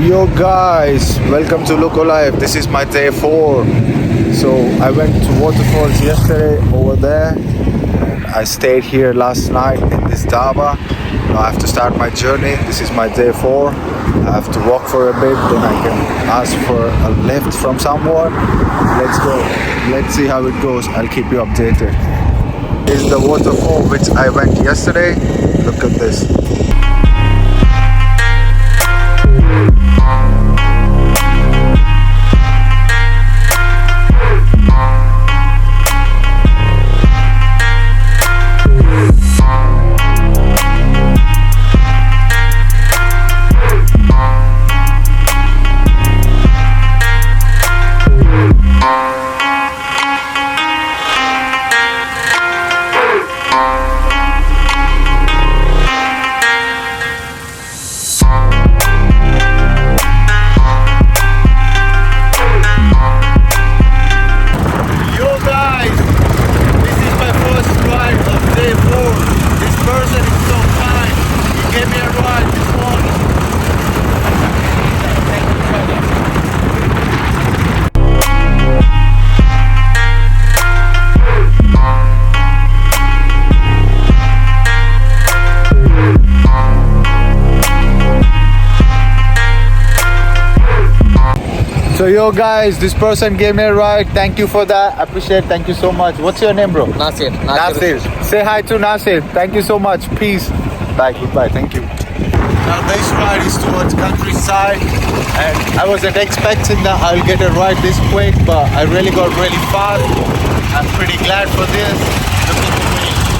Yo guys, welcome to Loco Life. This is my day 4. So I went to waterfalls yesterday over there and I stayed here last night in this dhaba. Now I have to start my journey. This is my day 4. I have to walk for a bit, then I can ask for a lift from someone. Let's go. Let's see how it goes. I'll keep you updated. This is the waterfall which I went yesterday. Look at this. So yo guys, this person gave me a ride. Thank you for that. I appreciate it. Thank you so much. What's your name, bro? Nasir. Say hi to Nasir. Thank you so much. Peace. Bye. Goodbye. Thank you. Now this ride is towards countryside and I wasn't expecting that I'll get a ride this quick, but I really got really fast. I'm pretty glad for this. Look at the way it's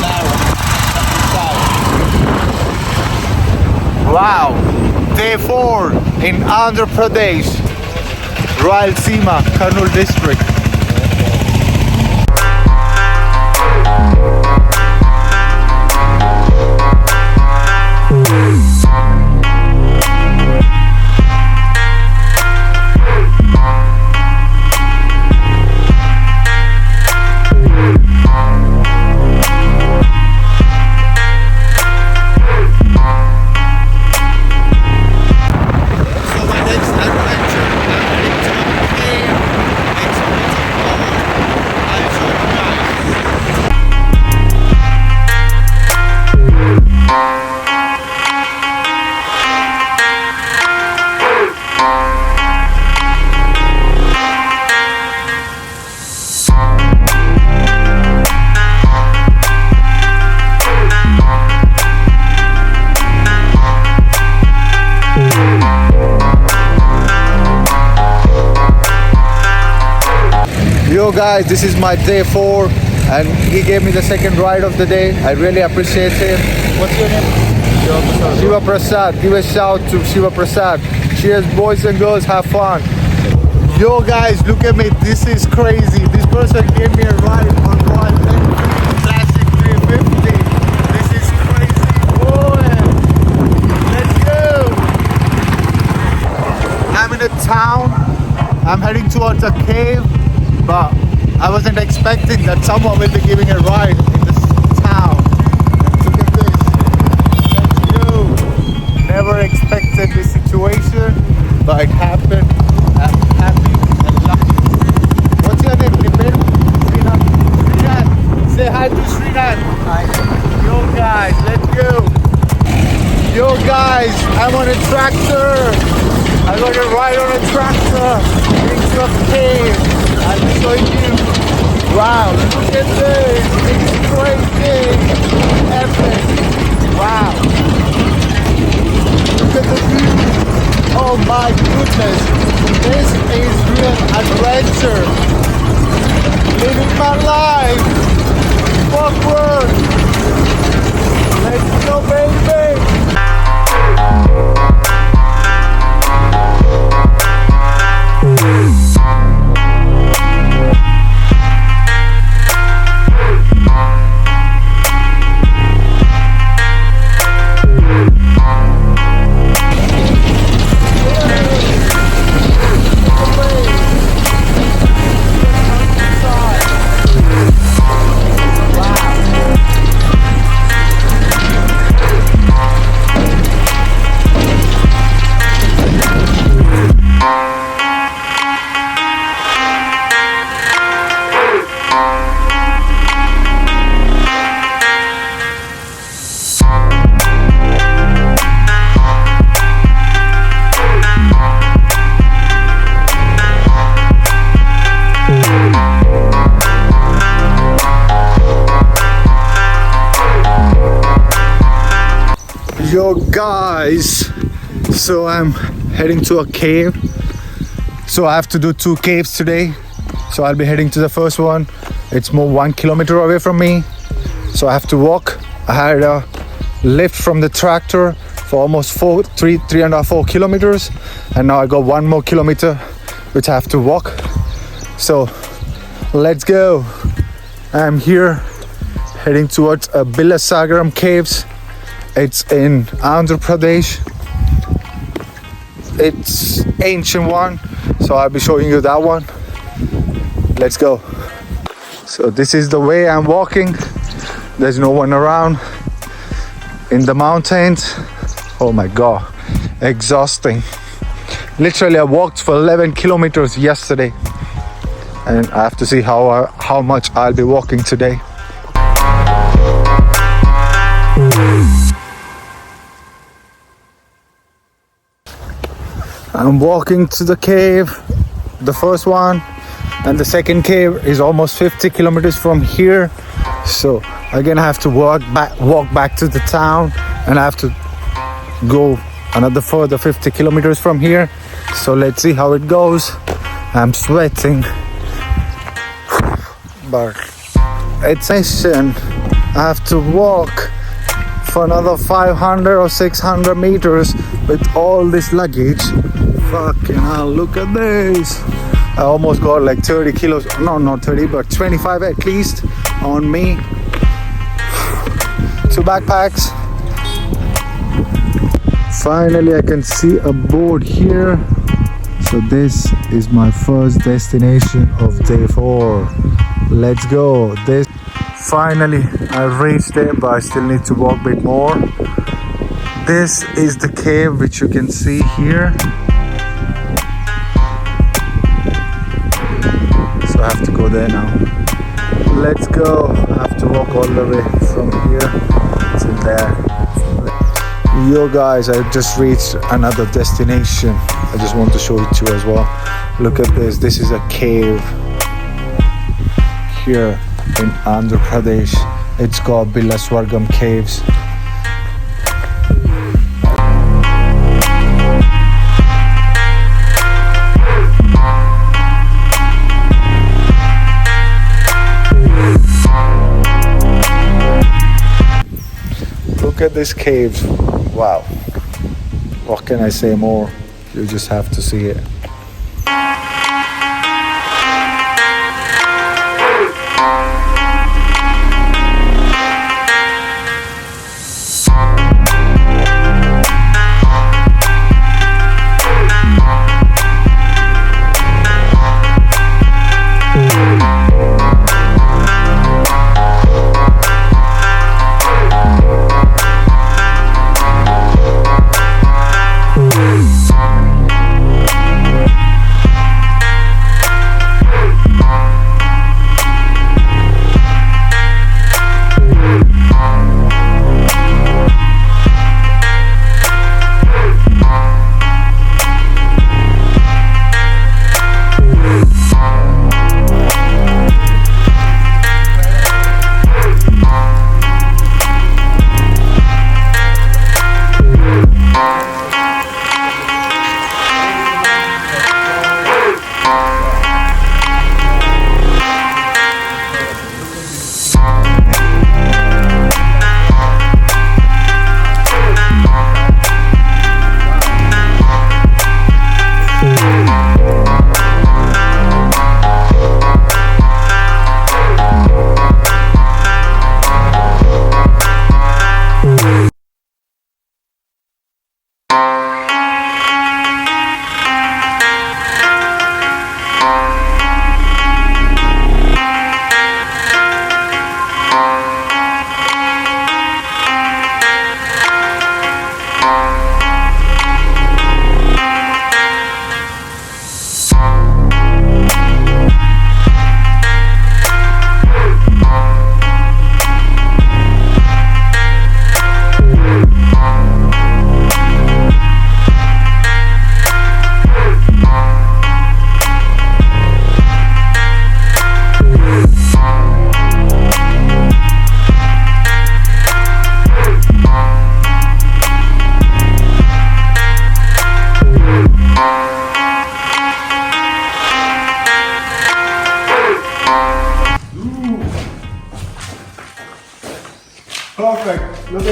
narrow. Countryside. Wow. Day 4 in Andhra Pradesh, Rayalaseema, Kurnool district. Yo guys, this is my day 4 and he gave me the second ride of the day. I really appreciate him. What's your name? Shiva Prasad. Give a shout to Shiva Prasad. Cheers boys and girls, have fun. Yo guys, look at me. This is crazy. This person gave me a ride on Royal Classic 350. This is crazy. Boy. Let's go. I'm in a town. I'm heading towards a cave. But I wasn't expecting that someone will be giving a ride in this town. Look at this. Let's go. Never expected this situation, but it happened. I'm happy and lucky. What's your name? Srinath. Say hi to Srinath. Hi. Yo guys, let's go. Yo guys, I'm on a tractor. I got a ride on a tractor into a cave. I'm showing you. Wow, look at this. It's crazy. Epic. Wow. Look at the view. Oh my goodness. This is real adventure. Living my life. Forward. Let's go, baby. Yo guys, so I'm heading to a cave. So I have to do 2 caves today. So I'll be heading to the first one. It's more 1 kilometer away from me. So I have to walk. I had a lift from the tractor for almost 3.5 kilometers. And now I got 1 more kilometer, which I have to walk. So let's go. I'm here heading towards Billa Surgam Caves. It's in Andhra Pradesh. It's ancient one, so I'll be showing you that one. Let's go. So this is the way I'm walking. There's no one around in the mountains. Oh my god, exhausting. Literally I walked for 11 kilometers yesterday, and I have to see how much I'll be walking today. I'm walking to the cave, the first one, and the second cave is almost 50 kilometers from here. So again I have to walk back to the town, and I have to go another further 50 kilometers from here. So let's see how it goes. I'm sweating, but it's ancient. I have to walk for another 500 or 600 meters with all this luggage. Fucking hell, look at this. I almost got like 30 kilos, no, not 30, but 25 at least on me. 2 backpacks. Finally, I can see a board here. So this is my first destination of day 4. Let's go. Finally, I reached it, but I still need to walk a bit more. This is the cave which you can see here. So I have to go there now. Let's go. I have to walk all the way from here to there. Yo guys, I just reached another destination. I just want to show it to you as well. Look at this. This is a cave here in Andhra Pradesh. It's called Billa Surgam Caves. Look at this cave. Wow. What can I say more? You just have to see it.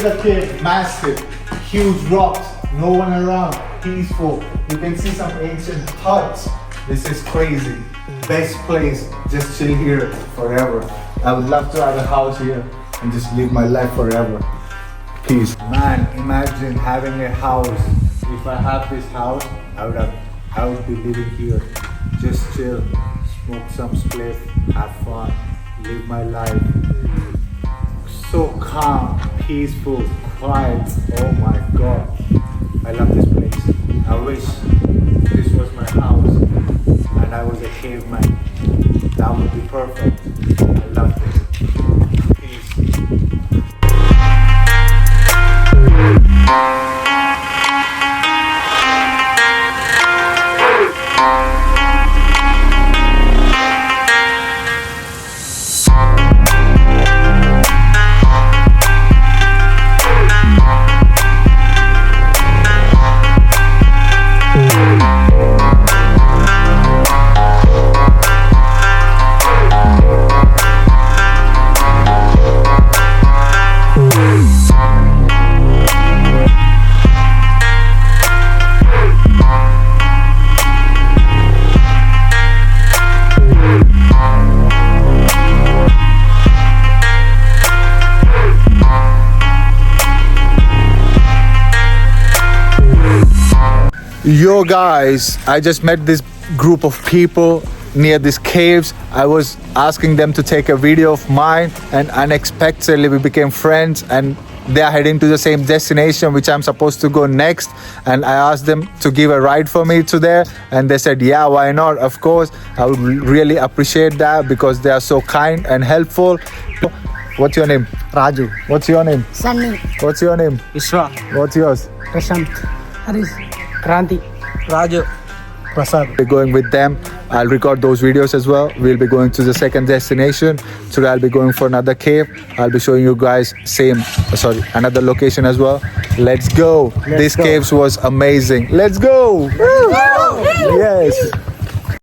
is the cave, massive, huge rocks, no one around, peaceful. You can see some ancient huts. This is crazy. Best place, just chill here forever. I would love to have a house here and just live my life forever. Peace. Man, imagine having a house. If I have this house, I would be living here. Just chill, smoke some spliff, have fun, live my life. So calm, peaceful, quiet. Oh my God. I love this place. I wish this was my house and I was a caveman. That would be perfect. I love this. Peace. Yo guys, I just met this group of people near these caves. I was asking them to take a video of mine and unexpectedly we became friends and they are heading to the same destination which I'm supposed to go next, and I asked them to give a ride for me to there and they said yeah, why not, of course. I would really appreciate that because they are so kind and helpful. What's your name? Raju. What's your name? Sunny. What's your name? Ishwa. What's yours? Prashant. Harish. Kranti. Raju. Prasad. We're going with them. I'll record those videos as well. We'll be going to the second destination. Today I'll be going for another cave. I'll be showing you guys another location as well. Let's go. These caves was amazing. Let's go. Yes.